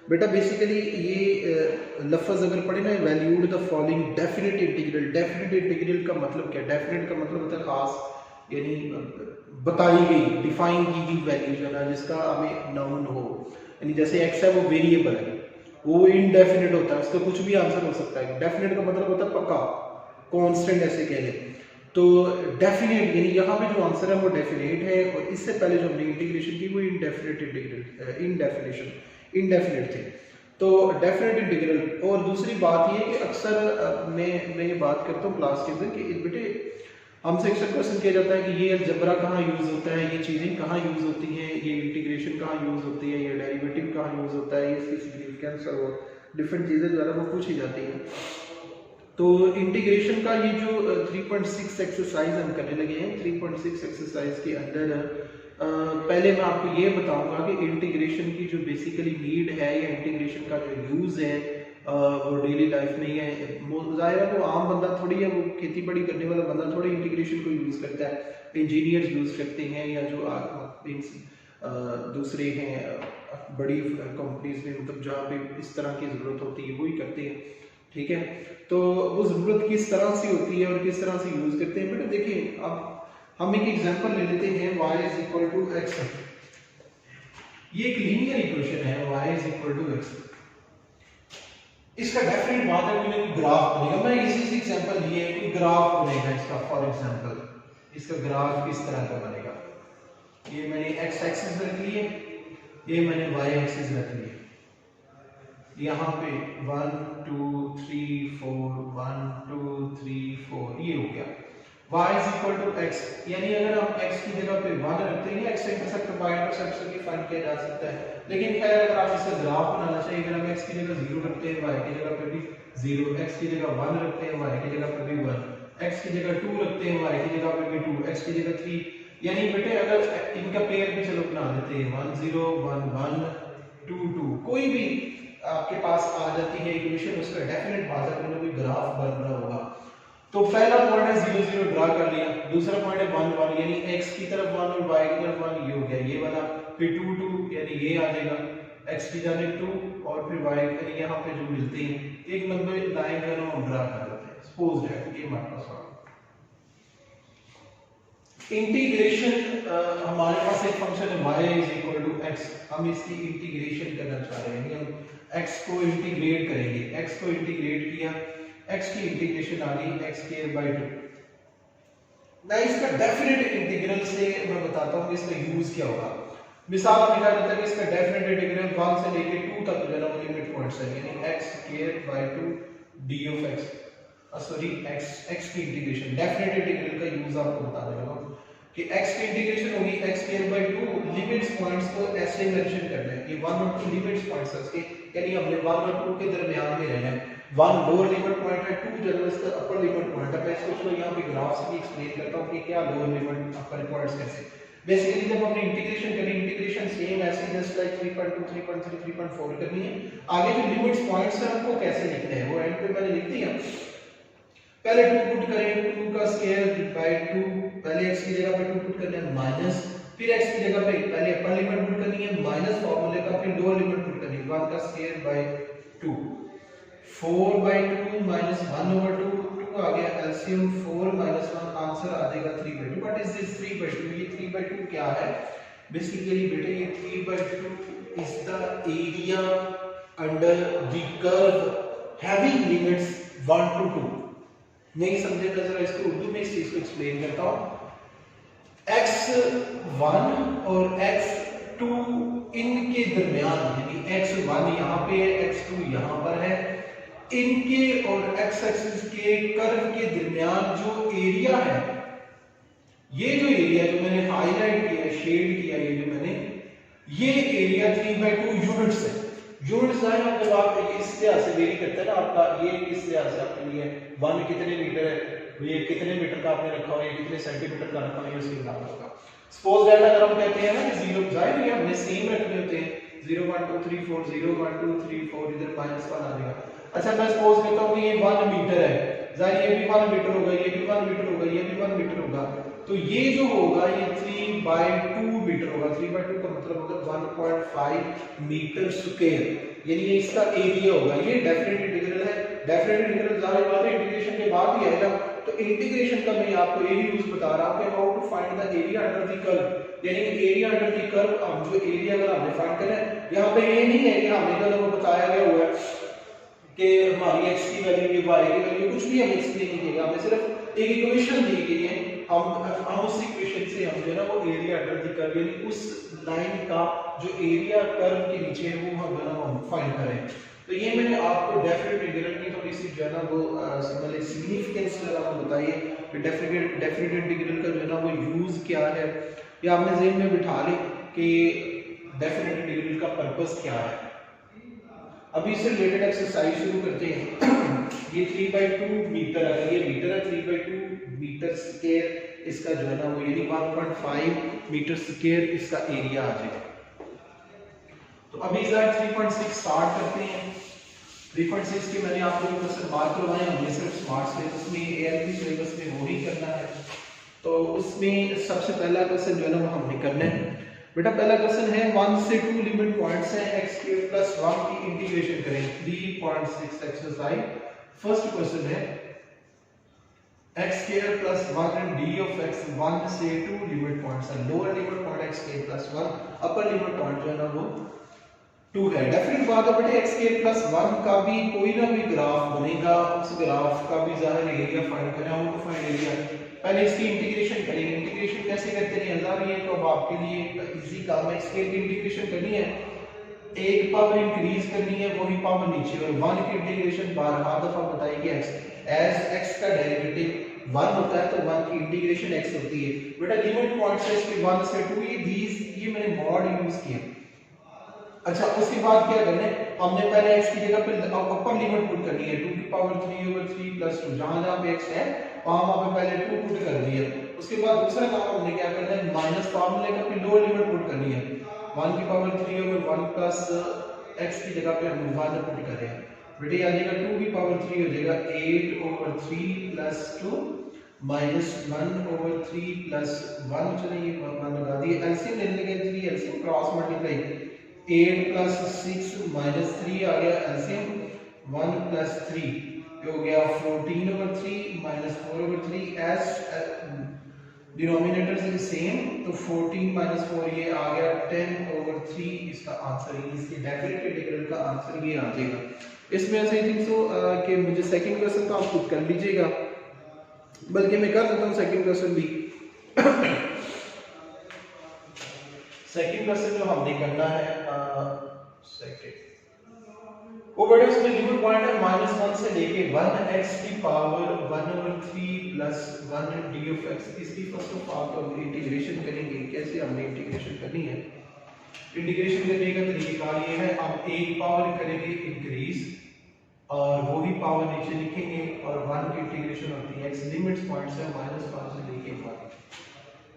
बेटा बेसिकली ये लफ्ज़ अगर पढ़े ना, valued the following definite integral. Definite integral का मतलब क्या? डेफिनेट का मतलब होता है खास, यानी बताई गई, डिफाइन की गई वैल्यू जो है ना, जिसका हमें नाउन हो। यानी जैसे एक्स है वो वेरिएबल है, वो इनडेफिनेट होता है, उसका कुछ भी आंसर हो सकता है। डेफिनेट का मतलब होता है पक्का, कांस्टेंट ऐसे कह लें। तो डेफिनेट यानी यहाँ पे जो आंसर है वो डेफिनेट है, और इससे पहले जो हमने इंटीग्रेशन की वो इनडेफिनेट इंटीग्रल, इनडेफिनेट थे। तो डेफिनेट इंटीग्रल। और दूसरी बात ये कि अक्सर मैं ये बात करता हूँ क्लास के अंदर कि बेटे हमसे अक्सर क्वेश्चन किया जाता है कि ये अलजबरा कहाँ यूज़ होता है, ये चीज़ें कहाँ यूज़ होती हैं, ये इंटीग्रेशन कहाँ यूज़ होती है, ये डेरिवेटिव कहाँ यूज़ होता है, ये इसकी सिग्निफिकेंस और डिफरेंट चीज़ें जो है वो पूछी जाती हैं। तो इंटीग्रेशन का ये जो 3.6 एक्सरसाइज हम करने लगे हैं, 3.6 एक्सरसाइज के अंदर पहले मैं आपको ये बताऊंगा कि इंटीग्रेशन की जो बेसिकली नीड है या इंटीग्रेशन का जो यूज़ है वो डेली लाइफ में है। ज़ाहिर है वो आम बंदा थोड़ी है, वो खेती बाड़ी करने वाला बंदा थोड़ी इंटीग्रेशन को यूज़ करता है, इंजीनियर्स यूज़ करते हैं, या जो दूसरे हैं बड़ी कंपनीज में, मतलब जहाँ पे इस तरह की ज़रूरत होती है वही करते हैं। ठीक है, तो वो ज़रूरत किस तरह से होती है और किस तरह से यूज़ करते हैं। बेटा देखिए, अब हम एक एग्जांपल ले लेते हैं, y is equal to x. ये एक लीनियर इक्वेशन है, y is equal to x. इसका डेफिनेट बात है कि ग्राफ बनेगा। मैं इसी से एग्जांपल लिए कि ग्राफ बनेगा इसका। फॉर एग्जांपल इसका ग्राफ किस तरह का बनेगा? ये मैंने x एक्सिस रख ली है, ये मैंने y एक्सिस रख ली है। यहाँ पे 1 2 3 4 1 2 3 4 ये हो गया। y is equal to x, यानी अगर हम x की जगह पे 1 रखते हैं, x इंटरसेप्ट और y इंटरसेप्ट से भी फाइंड किया जा सकता है। लेकिन खैर अगर आप इसका ग्राफ बनाना चाहिए, अगर हम x की जगह 0 रखते हैं, y की जगह पे भी 0, x की जगह 1 रखते हैं, y की जगह पे भी 1, x की जगह 2 रखते हैं, y की जगह पे भी 2, x की जगह 3, यानी बेटे अगर इनका पेयर भी चलो बना देते हैं 1 0 1 1 2 2, कोई भी आपके पास आ जाती है इक्वेशन, उसका डेफिनेट बात है कोई ग्राफ बन रहा होगा। तो पहला पॉइंट है 0 0 ड्रा कर लिया, दूसरा पॉइंट है 1 1, यानी x की तरफ 1 और y की तरफ 1, ये हो गया ये वाला। फिर 2 2, यानी ये आ जाएगा, x की जानिब 2 और फिर y, यानी यहाँ पे जो मिलते हैं एक लंबे लाइन का हम ड्रा कर देते हैं। सपोज है ये हमारे पास इंटीग्रेशन, हमारे पास एक फंक्शन है y is equal to x, हम इसकी इंटीग्रेशन करना चाह रहे हैं, हम x को इंटीग्रेट करेंगे। x को इंटीग्रेट किया, x की इंटीग्रेशन आ गई x स्क्वायर बाय 2। ना इसका डेफिनेट इंटीग्रल से मैं बताता हूँ कि इसका यूज क्या होगा। मिसाल हमने कहा जाता है कि इसका डेफिनेट इंटीग्रल 1 से लेके 2 तक जो है वो लिमिट पॉइंट्स है, यानी x square by 2 d of x, sorry x की इंटीग्रेशन। डेफिनेट इंटीग्रल का यूज आपको बता देगा कि x की इंटीग्रेशन होगी x square by 2, limits points को ऐसे मेंशन करना है कि 1 और 2 लिमिट्स पॉइंट्स है, यानी हमने 1 और 2 के दरमियान में रहना है। 1 लोअर लिमिट पॉइंट है, 2 जो है इसका अपर लिमिट पॉइंट है। मैं इसको चलो यहाँ पे ग्राफ से भी एक्सप्लेन करता हूँ कि क्या लोअर लिमिट अपर पॉइंट्स कैसे। बेसिकली जब हमने इंटीग्रेशन करी, इंटीग्रेशन सेम ऐसे जस्ट लाइक 3.2 3.3 3.4 करनी है। आगे जो लिमिट्स पॉइंट्स है उनको कैसे लिखते हैं वो एंड पे मैंने लिख दिया। पहले 2 पुट करें, 2 का स्क्वायर बाय 2, पहले x की जगह पे 2 पुट करना है माइनस, फिर x की जगह पे पहले अपर लिमिट पुट करनी है माइनस फार्मूले का, फिर लोअर लिमिट पुट करनी है 1 का square by 2, 4 by 2 minus 1 over 2, 2 आ गया एलसीएम 4 माइनस 1, आंसर आ जाएगा 3 by 2। What is this 3 by 2? ये 3 बाय 2 क्या है? बेसिकली बेटे ये 3 by 2 is the area under the curve having limits 1 to 2। नहीं समझे तो जरा इसको उर्दू में इस चीज को एक्सप्लेन करता हूं। x1 और x2 इनके दरमियान, यानी x1 यहाँ पे है, x2 यहाँ पर है, इनके और x एक्सिस के कर्व के दरमियान जो एरिया है, ये जो एरिया जो मैंने हाईलाइट किया, शेड किया, ये जो मैंने, ये एरिया 3/2 यूनिट्स है। यूनिट्स है ना, जब आप इस लिहाज से वेरी करते हैं ना, आपका ये इस लिहाज से आपके लिए 1 कितने मीटर है, ये कितने मीटर का आपने रखा हुआ है, ये कितने सेंटीमीटर का रखा हुआ है, उसके नाम होगा। सपोज दैट अगर हम कहते हैं ना कि 0 जाहिर है हमने सेम रखने होते हैं, 0 1 2 3 4 0 1 2 3 4, इधर -1 आ जाएगा। अच्छा मैं सपोज करता हूं कि ये 1 मीटर है, जाहिर ये भी 1 मीटर होगा, ये भी 1 मीटर होगा, ये भी 1 मीटर होगा। तो ये जो होगा ये 3/2 मीटर होगा। 3/2 का मतलब होगा 1.5 मीटर स्क्वायर, यानी ये इसका एरिया होगा। ये डेफिनेट इंटीग्रल है। डेफिनेट इंटीग्रल जाहिर बात है इंटीग्रेशन के बाद ही आएगा। तो इंटीग्रेशन का मैं आपको यही यूज बता रहा हूं कि how to find the area under the curve, यानी एरिया अंडर द कर्व। हम जो एरिया अगर हमने फाइंड करना है, यहाँ पे ये नहीं है कि हमें जो बताया गया हुआ है कि हमारी x की वैल्यू ये y की वैल्यू, कुछ भी हमें एक्सप्लेन नहीं किया, हमें सिर्फ एक इक्वेशन दी गई है। हम उस इक्वेशन से हम जो है ना वो एरिया अंडर द कर्व, यानी उस लाइन का जो एरिया कर्व के नीचे है वो हम जो है ना फाइंड करें। तो ये मैंने आपको डेफिनेट इंटीग्रल की थोड़ी सी जो है ना वो मतलब सिग्निफिकेंस बताई है कि डेफिनेट इंटीग्रल का जो है ना वो यूज क्या है, या आपने ज़हन में बिठा लें कि डेफिनेट इंटीग्रल का पर्पस क्या है। अभी इससे रिलेटेड एक्सरसाइज शुरू करते हैं। ये 3/2 मीटर है, ये मीटर है, 3/2 मीटर स्क्वायर इसका जो है ना वो, यानी 1.5 मीटर स्क्वायर इसका एरिया आ जाएगा। तो अभी एक्सरसाइज 3.6 स्टार्ट करते हैं। 3.6 के मैंने आपको जो क्वेश्चन बात करवाए हमने सिर्फ स्मार्ट सिलेबस में, एएलपी सिलेबस में वो ही करना है। तो उसमें सबसे पहला क्वेश्चन जो है ना वो हमने करना है। बेटा पहला क्वेश्चन है 1 से 2 लिमिट पॉइंट्स हैं x² + 1 की इंटीग्रेशन करें। 3.6 एक्सरसाइज फर्स्ट क्वेश्चन है x² + 1 d of x 1 से 2 लिमिट पॉइंट्स हैं। Lower limit point x² + 1, upper limit point जो है ना वो 2 है। डेफिनेट बात है बेटे x² + 1 का भी कोई ना कोई ग्राफ बनेगा, उस ग्राफ का भी जाहिर एरिया फाइंड करें। हम तो फाइंड एरिया पहले इसकी इंटीग्रेशन करेंगे। इंटीग्रेशन कैसे करते हैं हजार, ये तो अब आपके लिए इजी काम है। x² की इंटीग्रेशन करनी है, एक पावर इंक्रीज करनी है, वही पावर नीचे, और 1 की इंटीग्रेशन 12 दफा बताएगी एज x का डेरिवेटिव 1 होता है तो 1 की इंटीग्रेशन x होती है। बेटा लिमिट पॉइंट्स है इसके 1 से 2, ये मैंने मॉड यूज किया। अच्छा उसके बाद क्या करना है, हमने पहले x की जगह पे अपर लिमिट पुट करनी है 2^3/3 + 2, जहां पे x है वहां पे पहले 2 पुट कर दिया। उसके बाद दूसरा काम हमने क्या करना है, माइनस फार्मूले का पे लोअर लिमिट पुट करनी है 1^3/1 प्लस x की जगह पे हम 1 पुट कर रहे हैं। बेटे आ जाएगा 2^3 हो जाएगा 8/3 + 2 -1/3 + 1, चलिए ये 1 लगा दिए। एलसीएम लेने लगे, 3 एलसीएम क्रॉस मल्टीप्लाई 8 + 6 -3 आ गया एलसीएम 1 + 3 हो गया 14/3 -4/3 एज डिनोमिनेटर्स इज सेम, तो 14 - 4 ये आ गया 10/3 इसका आंसर, इसके डेफिनेट इंटीग्रल का आंसर ये आ जाएगा। इसमें ऐसे ही थिंक सो कि मुझे सेकंड क्वेश्चन तो आप खुद कर लीजिएगा, बल्कि मैं कर देता हूं सेकंड क्वेश्चन भी। सेकंड क्वेश्चन जो हमने करना है सेकंड वो बड़े उसमें लिमिट पॉइंट है -1 से लेके 1x की पावर 1/3 + 1 d of x। इसकी फर्स्ट ऑफ ऑल तो हम इंटीग्रेशन करेंगे। कैसे हमने इंटीग्रेशन करनी है, इंटीग्रेशन करने का तरीका ये है, हम एक पावर करेंगे इंक्रीज और वो ही पावर नीचे लिखेंगे, और 1 की इंटीग्रेशन होती है x लिमिट्स पॉइंट्स है -1 से लेके 1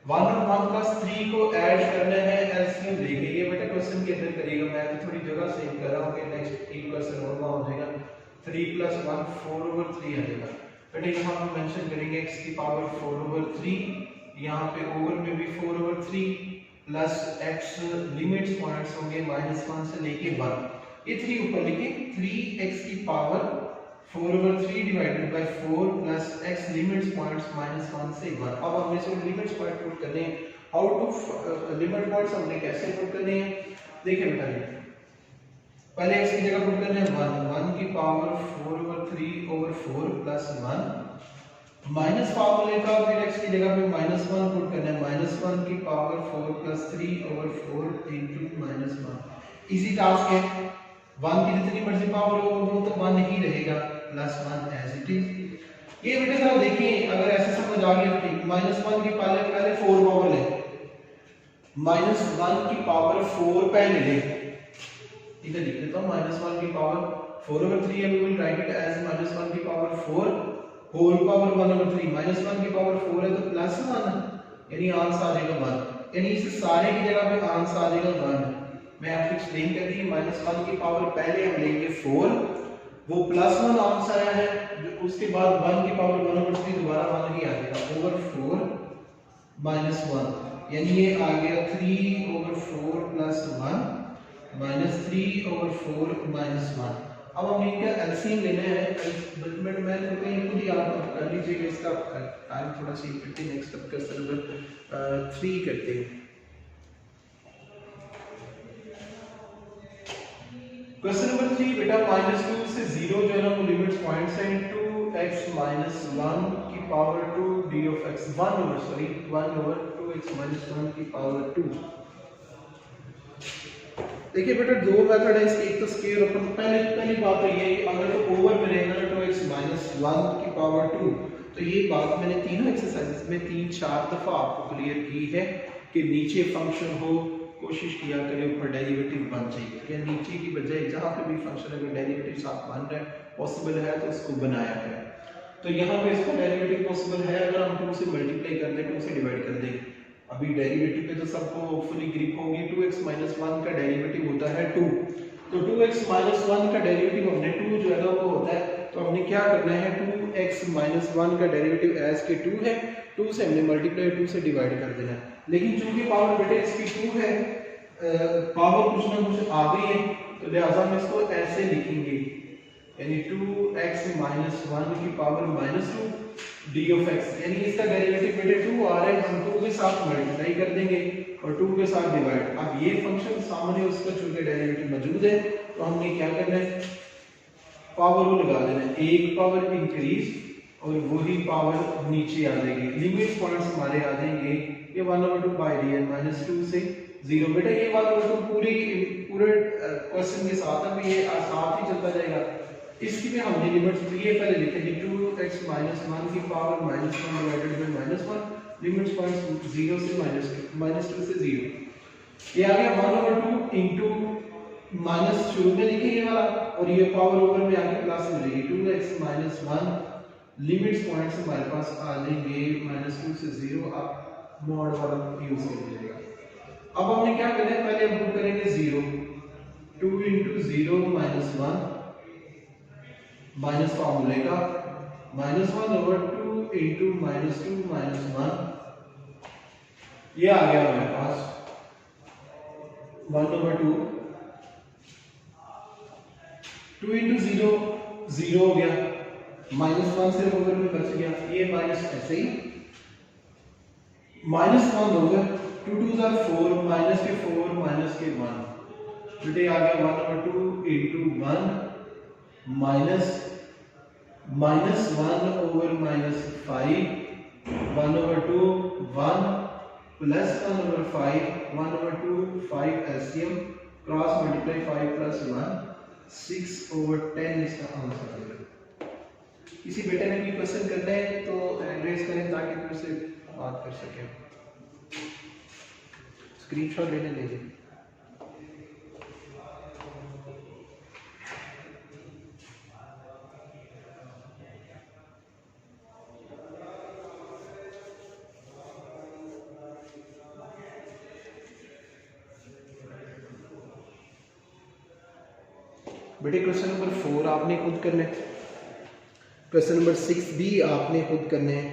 और 1 + 3 को ऐड करना है, एलसीएम लेके। ये बेटा क्वेश्चन के अंदर करिएगा, मैं तो थोड़ी जगह सेव कर रहा हूं कि नेक्स्ट एक क्वेश्चन और हो जाएगा। 3 + 1 4/3 आ जाएगा। बेटा यहां हम मेंशन करेंगे x की पावर 4/3, यहां पे ओवर में भी 4/3 प्लस x लिमिट्स पॉइंट्स होंगे -1 से लेके 1। ये 3 ऊपर लिखे, 3x की power 4/3 divided by 4 plus x limits points -1 से 1। अब हमें सिर्फ लिमिट्स पॉइंट पुट करने हैं। हाउ टू लिमिट पॉइंट्स हमने कैसे पुट करने हैं, देखिए बेटा ये पहले x की जगह पुट करने हैं 1 की पावर 4/3/4 प्लस 1 माइनस फार्मूले का, फिर x की जगह पे -1 पुट करना है -1 की पावर 4 + 3/4 * -1। इजी टास्क है, 1 की जितनी मर्जी पावर हो वो तो 1 ही रहेगा, +1 एज इट इज। ये बेटे साहब देखिए अगर ऐसे समझ आ गया ठीक, -1 की पहले 4 पावर ले, -1 की पावर 4 पहले ले, इधर लिख देता हूं -1 की पावर 4/3 है, we will write it as -1 की पावर 4 होल पावर 1/3। -1 की पावर 4 है तो +1, यानी आंसर आ जाएगा 1, यानी इस सारे की जगह पे आंसर आ जाएगा 1। मैं आपको एक्सप्लेन कर दी, -1 की पावर पहले हम लेंगे 4, वो +1 आंसर आया है, जो उसके बाद 1 की पावर 1/3 दोबारा 1 ही आ जाएगा ओवर 4 माइनस वन, यानी ये आ गया 3/4 plus one minus 3/4 minus one. अब हम इनका एलसीएम लेना है, अल्टीमेट मैं तो कहीं खुद ही आप कर लीजिएगा, इसका टाइम थोड़ा सा करते हैं। नेक्स्ट अब क्वेश्चन नंबर 3 करते हैं। क्वेश्चन नंबर 3 बेटा -2 से 0 जो है ना वो लिमिट्स पॉइंट्स हैं, 2x - 1 की power 2 d of x 1/2x - 1 की पावर 2। देखिए बेटा दो मेथड है इसके, एक तो स्क्वायर ओपन, पहली बात तो ये अगर तो ओवर में रहेगा ना 2x - 1 की पावर 2, तो ये बात मैंने तीनों एक्सरसाइजेस में 3-4 दफा आपको क्लियर की है कि नीचे फंक्शन हो कोशिश किया करें ऊपर डेरिवेटिव बन जाए, या नीचे की बजाय जहाँ पे भी फंक्शन अगर डेरिवेटिव साथ बन रहा है पॉसिबल है तो उसको बनाया करें। तो यहाँ पे इसका डेरिवेटिव पॉसिबल है अगर हम 2 से मल्टीप्लाई कर दें, 2 से डिवाइड कर दें। अभी डेरिवेटिव पे तो सबको फुली ग्रिप होगी। 2x - 1 का डेरिवेटिव होता है 2, तो 2x - 1 का डेरिवेटिव हमने 2 जो है ना वो होता है, तो हमने क्या करना है 2x - 1 का डेरिवेटिव एज के 2 है, 2 से हमने मल्टीप्लाई 2 से डिवाइड कर देना है। लेकिन चूंकि पावर बेटे इसकी 2 है, पावर कुछ ना कुछ आ गई है, तो लिहाजा हम इसको ऐसे लिखेंगे, यानी 2x - 1 की पावर -2 d of x, यानी इसका डेरिवेटिव बेटे 2 आ रहा है, हम 2 के साथ मल्टीप्लाई कर देंगे और 2 के साथ डिवाइड। अब ये फंक्शन सामने उसका चूंकि डेरिवेटिव मौजूद है, तो हमने क्या करना है पावर वो लगा देना है, एक पावर इंक्रीज और वही पावर नीचे आ जाएगी। लिमिट पॉइंट्स हमारे आ जाएंगे ये 1/2 बाय d n -2 से 0। बेटा ये 1/2 पूरे क्वेश्चन के साथ अभी ये साथ ही चलता जाएगा। इसकी भी हमने लिमिट्स ये पहले लिखेंगे 2x - 1 की power -1 divided by -1, limits points 0 से -2 से 0। ये आ गया 1/2 इनटू -2 में लिखे ये वाला, और ये पावर ओवर में आके प्लस में जाएगी 2x - 1, लिमिट्स पॉइंट्स हमारे पास आ जाएंगे -2 से 0। अब मॉड वाला यूज कर लीजिएगा। अब हमने क्या करना है पहले हम पुट करेंगे 0, 2 × 0 - 1 माइनस फॉर्मूले का -1/2 × -2 - 1, ये आ गया हमारे पास 1/2, 2 × 0 0 हो गया, -1 सिर्फ ओवर में बच गया, ये माइनस ऐसे ही -1 ओवर 2 2 are 4 -4 -1, बेटे आ गया 1/2 × 1 minus -1 over -5 1/2 1 plus 1/5 1/2 5 LCM cross multiply 5 plus 1 6/10 इसका आंसर आएगा। किसी बेटे ने भी क्वेश्चन करना है तो हैंड रेज करें ताकि फिर से बात कर सकें। स्क्रीनशॉट लेने लीजिए। बेटे क्वेश्चन नंबर 4 आपने खुद करना है, क्वेश्चन नंबर 6 भी आपने खुद करने हैं,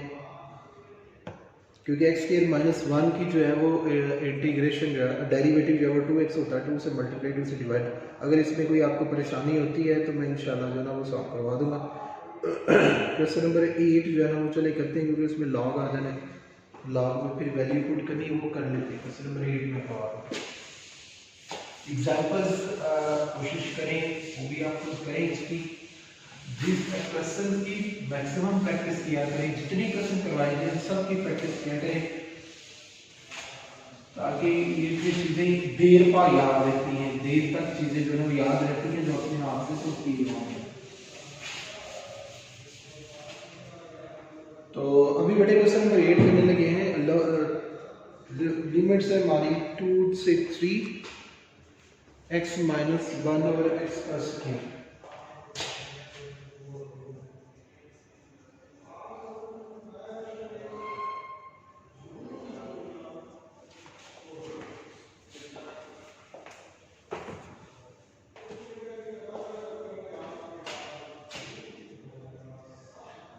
क्योंकि x² - 1 की जो है वो इंटीग्रेशन डेरिवेटिव जो है वो 2x होता है, 2 से मल्टीप्लाई 2 से डिवाइड। अगर इसमें कोई आपको परेशानी होती है तो मैं इंशाल्लाह जो है ना वो सॉल्व करवा दूंगा। क्वेश्चन नंबर 8 जो है ना वो चले करते हैं, क्योंकि उसमें लॉग आ जाना है, लॉग में फिर वैल्यू पुट करनी है, वो कर लेते हैं। क्वेश्चन नंबर 8 में करवा दूंगा। एग्जाम्पल्स कोशिश करें, वो भी आप खुद करें इसकी, जिस क्वेश्चन की मैक्सिमम प्रैक्टिस किया करें, जितने क्वेश्चन करवाए जाए सब की प्रैक्टिस किया करें, ताकि ये चीज़ें देर पा याद रहती हैं, देर तक चीज़ें जो है वो याद रहती हैं जो अपने आप से खुद की होंगी। तो अभी बड़े क्वेश्चन नंबर 8 करने लगे हैं। लिमिट्स है हमारी 2 से 3 x - 1 over x plus k।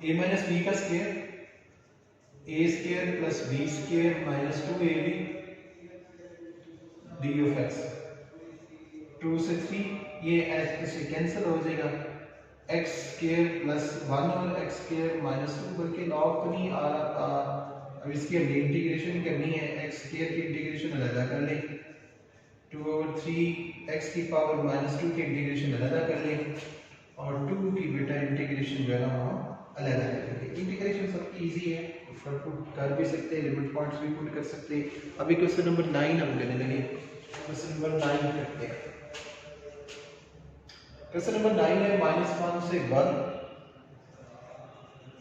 a - b का square A square plus B square minus 2ab D of X 2 से 3 ये इससे कैंसिल हो जाएगा एक्स स्क्वायर प्लस 1 और एक्स स्क्वायर माइनस 2 बल्कि लॉग तो नहीं आ रहा था। अब इसकी हमें इंटीग्रेशन करनी है एक्स स्क्वायर की इंटीग्रेशन अलग कर लें 2/3 एक्स की पावर माइनस 2 की इंटीग्रेशन अलग कर लें और 2 की बेटा इंटीग्रेशन जो है ना वहाँ अलग कर लेंगे। इंटीग्रेशन सबकी इजी है फटाफट कर भी सकते हैं लिमिट पॉइंट्स भी पुट कर सकते हैं। अभी क्वेश्चन नंबर 9 हम करने लगे। क्वेश्चन नंबर 9 करते हैं। क्वेश्चन नंबर 9 है -1 से 1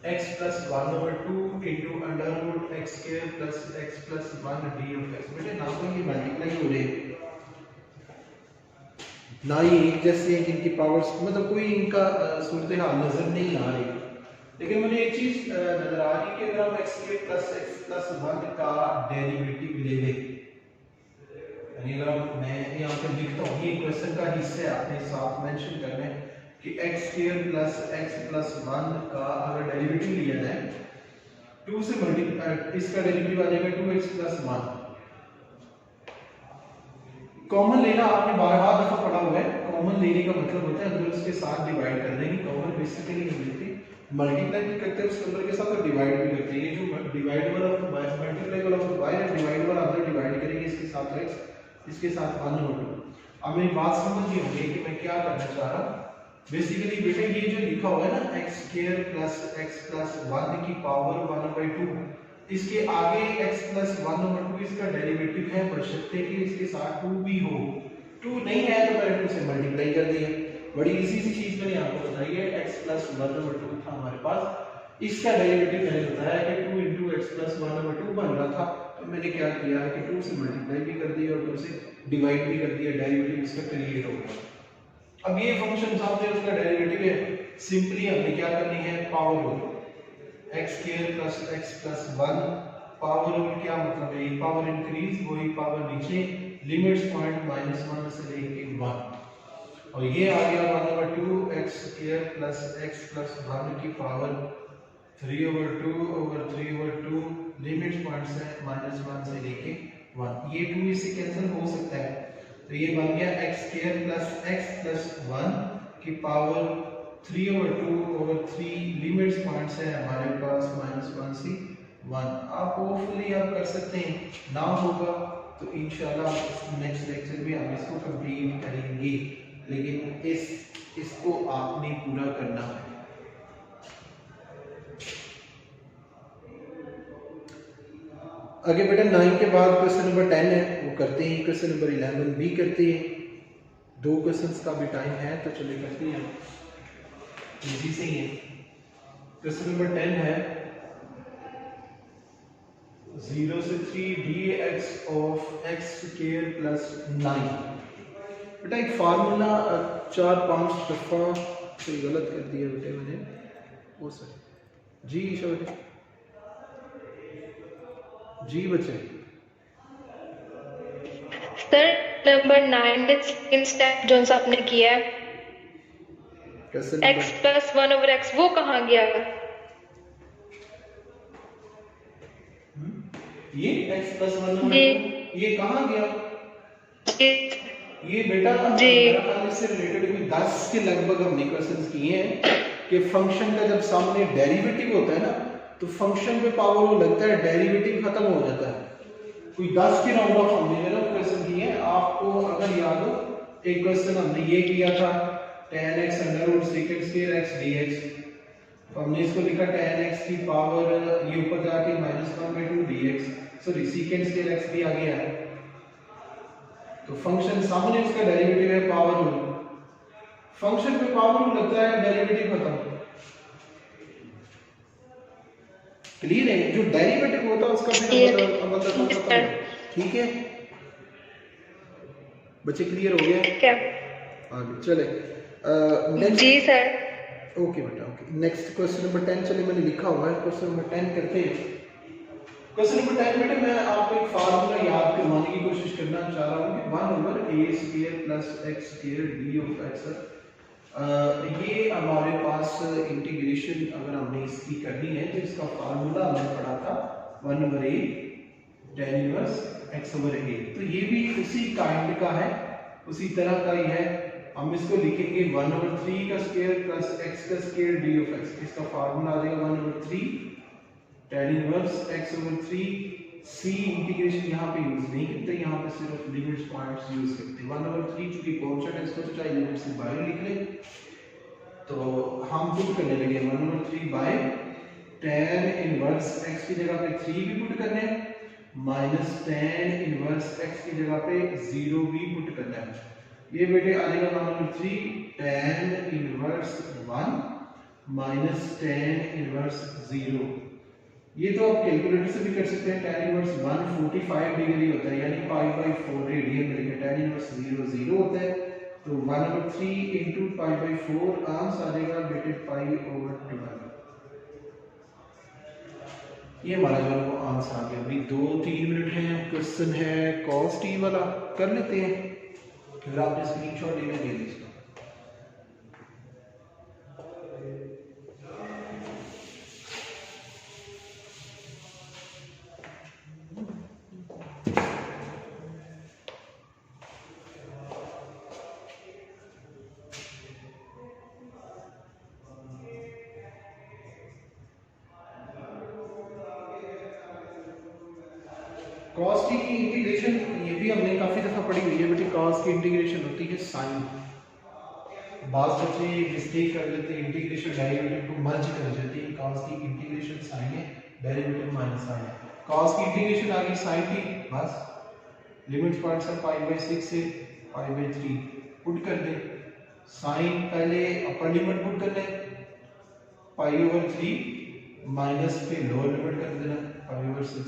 x plus 1/2 into under root x square plus x plus 1 d of x। बेटे ना तो ये मल्टीप्लाई हो रहे ना ही एक जैसे हैं जिनकी पावर्स मतलब कोई इनका सूरत हाल नजर नहीं आ रही, लेकिन मुझे एक चीज नजर आ रही है कि अगर हम x square plus x plus 1 का डेरिवेटिव ले लें, यानी अगर मैं यहाँ पे लिखता हूँ ये क्वेश्चन का हिस्सा है आपने साथ मेंशन करना है कि x square plus x plus 1 का अगर डेरिवेटिव लिया जाए 2 से मल्टीप्लाई इसका डेरिवेटिव आ जाएगा 2x प्लस 1। कॉमन लेना आपने 12 दफा पढ़ा हुआ है। कॉमन लेने का मतलब होता है अगर उसके साथ डिवाइड कर देंगे। कॉमन बेसिकली हम लेते मल्टीप्लाई भी करते हैं उस नंबर के साथ और डिवाइड भी करते हैं। ये जो डिवाइड वाला मल्टीप्लाई वाला y है डिवाइड वाला अंदर डिवाइड करेंगे इसके साथ x इसके साथ 1 और 2। अब मेरी बात समझ गई होगी कि मैं क्या करना चाह रहा हूं। बेसिकली बेटा ये जो लिखा हुआ है ना x square plus x plus 1 की पावर 1/2 इसके आगे x प्लस 1/2 इसका डेरिवेटिव है बशर्ते कि इसके साथ 2 भी हो। 2 नहीं है तो मैंने 2 से मल्टीप्लाई कर दिया। बड़ी इजी सी चीज मैंने आपको बताई है। x प्लस 1/2 था हमारे पास, इसका डेरिवेटिव मैंने बताया कि 2 × x प्लस 1/2 बन रहा था, तो मैंने क्या किया है कि 2 से मल्टीप्लाई भी कर दिया और 2 से डिवाइड भी कर दिया। डेरिवेटिव इसका क्रिएट हो गया। अब ये फंक्शन सामने उसका डेरिवेटिव है, सिंपली हमने क्या करनी है power over x square plus x plus 1 power over क्या मतलब है ये पावर इंक्रीज वही पावर नीचे लिमिट्स पॉइंट -1 से लेके 1 और ये आ गया 1/2 x square plus x plus 1 की पावर 3/2 लिमिट्स पॉइंट्स है -1 से लेके 1। ये 2 इससे कैंसिल हो सकता है तो ये बन गया x square plus x plus 1 की पावर 3/2 लिमिट्स पॉइंट्स है हमारे पास -1 से 1। आप होपफुली आप कर सकते हैं, ना होगा तो इंशाल्लाह नेक्स्ट लेक्चर में हम इसको कंप्लीट करेंगे, लेकिन इसको आपने पूरा करना है। आगे बेटा 9 के बाद क्वेश्चन नंबर 10 है वो करते हैं। क्वेश्चन नंबर 11 भी करते हैं। 2 क्वेश्चंस का भी टाइम है तो चलिए करते हैं। इजी से ही है। क्वेश्चन नंबर 10 है 0 से 3 dx of x square plus 9। बेटा एक फार्मूला 4-5 दफा से गलत कर दिया बेटे मैंने वो सर जी ईशा बेटे जी बच्चे सर नंबर 9 सेकंड स्टेप जो आपने किया है x प्लस 1/x वो कहाँ गया है? ये x प्लस 1/2 ये कहाँ गया? ये बेटा इससे रिलेटेड भी 10 के लगभग हमने क्वेश्चंस किए हैं कि फंक्शन का जब सामने डेरिवेटिव होता है ना तो फंक्शन पे पावर वो लगता है डेरिवेटिव खत्म हो जाता है। कोई 10 के राउंड ऑफ हमने ना क्वेश्चन किए हैं। आपको अगर याद हो एक क्वेश्चन हमने ये किया था tan x √ sec² x dx, तो हमने इसको लिखा tan x की पावर ये ऊपर जाके -1/2 dx सॉरी sec² x भी आ गया है। तो फंक्शन सामने उसका डेरिवेटिव है पावर रूल, फंक्शन पे पावर रूल लगता है डेरिवेटिव खत्म। क्लियर है? जो डेरिवेटिव होता है उसका भी मतलब खत्म। ठीक है बच्चे क्लियर हो गया? क्या आगे चले नेक्स्ट जी सर। ओके बेटा ओके। नेक्स्ट क्वेश्चन नंबर 10 चलिए मैंने लिखा हुआ है क्वेश्चन नंबर 10 करते हैं। क्वेश्चन नंबर 10 बेटे मैं आपको एक फार्मूला याद करवाने की कोशिश करना चाह रहा हूँ कि 1/a² + x² d of x। ये हमारे पास इंटीग्रेशन अगर हमने इसकी करनी है तो इसका फार्मूला हमने पढ़ा था 1/a tan इनवर्स x/a। तो ये भी उसी काइंड का है, उसी तरह का ही है। हम इसको लिखेंगे 1/3 का स्क्वायर प्लस x का स्क्वायर d ऑफ x। इसका फार्मूला आ जाएगा 1/3 tan inverse x/3। c integration यहाँ पे यूज नहीं करते, यहाँ पे सिर्फ लिमिट्स पॉइंट्स यूज करते हैं। 1/3 चूंकि कांस्टेंट है, इसको तो चाहे लिमिट से बाहर लिख ले। तो हम पुट करने लगे 1/3 बाय tan इनवर्स x की जगह पे 3 भी पुट करने हैं, माइनस tan इनवर्स x की जगह पे 0 भी पुट करना है। ये बेटे आ जाएगा 1/3 tan inverse 1 minus tan inverse 0। ये तो आप कैलकुलेटर से भी कर सकते हैं। tan इनवर्स 1 45 डिग्री होता है, यानी π/4 रेडियन मिलेगा। tan इनवर्स 0 0 होता है, तो 1/3 into π/4 आंसर आ जाएगा बेटे π/12। ये हमारा जो है वो आंसर आ गया। अभी 2-3 मिनट हैं, क्वेश्चन है cos t वाला, कर लेते हैं। फिर आपने स्क्रीनशॉट लेना दे दीजिए। cos t की इंटीग्रेशन ये भी हमने काफी दफा पढ़ी हुई है बेटे। cos की इंटीग्रेशन होती है sin। बात बच्चे मिस्टेक कर लेते हैं, इंटीग्रेशन डेरिवेटिव को मर्ज कर देते हैं। cos की इंटीग्रेशन sin है, डेरिवेटिव माइनस sin है। cos की इंटीग्रेशन आ गई sin t, बस लिमिट पॉइंट्स है π/6 से π/3 पुट कर दे। sin पहले अपर लिमिट पुट कर ले π/3 माइनस पे लोअर लिमिट कर देना π/6।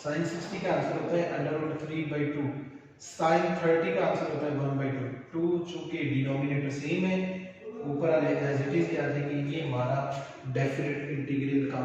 sin 60 का आंसर होता है √3/2। sin 30 का आंसर होता है 1/2। 2 चूंकि डिनोमिनेटर सेम है, ऊपर वाले एज इट इज आ जाएगी। ये हमारा डेफिनेट इंटीग्रल का